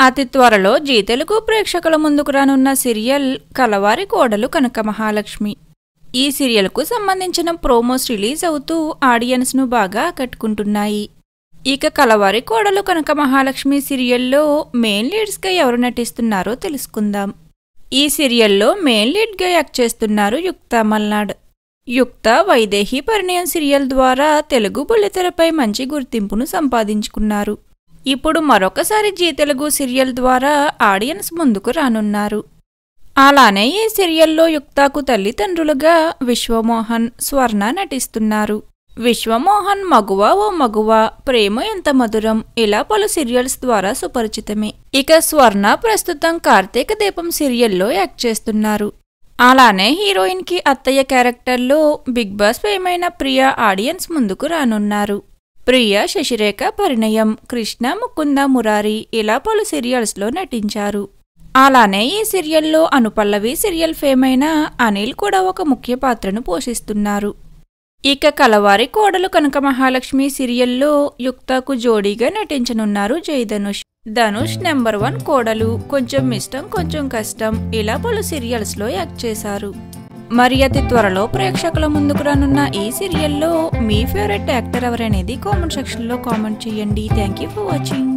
అతి త్వరలో జీ తెలుగు ప్రేక్షకుల ముందుకు రానున్న సీరియల్ కలవారి కోడలు కనక మహాలక్ష్మి. ఈ సీరియల్కు సంబంధించిన ప్రోమోస్ రిలీజ్ అవుతూ ఆడియన్స్ను బాగా ఆకట్టుకుంటున్నాయి. ఇక కలవారి కోడలు కనక మహాలక్ష్మి సీరియల్లో మెయిన్ లీడ్స్గా ఎవరు నటిస్తున్నారో తెలుసుకుందాం. ఈ సీరియల్లో మెయిన్ లీడ్గా యాక్ట్ చేస్తున్నారు యుక్త మల్నాడ్. యుక్త వైదేహి పరిణయం సీరియల్ ద్వారా తెలుగు బుల్లితెరపై మంచి గుర్తింపును సంపాదించుకున్నారు. ఇప్పుడు మరొకసారి జీ తెలుగు సీరియల్ ద్వారా ఆడియన్స్ ముందుకు రానున్నారు. అలానే ఈ సీరియల్లో యుక్తకు తల్లిదండ్రులుగా విశ్వమోహన్, స్వర్ణ నటిస్తున్నారు. విశ్వమోహన్ మగువ ఓ మగువ, ప్రేమ ఎంత మధురం ఇలా పలు సీరియల్స్ ద్వారా సుపరిచితమే. ఇక స్వర్ణ ప్రస్తుతం కార్తీక దీపం సీరియల్లో యాక్ట్ చేస్తున్నారు. అలానే హీరోయిన్కి అత్తయ్య క్యారెక్టర్లో బిగ్ బాస్ ఫేమైన ప్రియా ఆడియన్స్ ముందుకు రానున్నారు. ప్రియా శశిరేఖ పరిణయం, కృష్ణ ముకుంద మురారి ఇలా పలు సీరియల్స్లో నటించారు. అలానే ఈ సీరియల్లో అనుపల్లవి సీరియల్ ఫేమైన అనిల్ కూడా ఒక ముఖ్య పాత్రను పోషిస్తున్నారు. ఇక కలవారి కోడలు కనక మహాలక్ష్మి సీరియల్లో యుక్తకు జోడీగా నటించనున్నారు జయధనుష్. ధనుష్ నెంబర్ 1 కోడలు, కొంచెం ఇష్టం కొంచెం కష్టం ఇలా పలు సీరియల్స్లో యాక్ట్ చేశారు. మరి అతి త్వరలో ప్రేక్షకుల ముందుకు రానున్న ఈ సీరియల్లో మీ ఫేవరెట్ యాక్టర్ ఎవరనేది కామెంట్ సెక్షన్లో కామెంట్ చేయండి. Thank you for watching.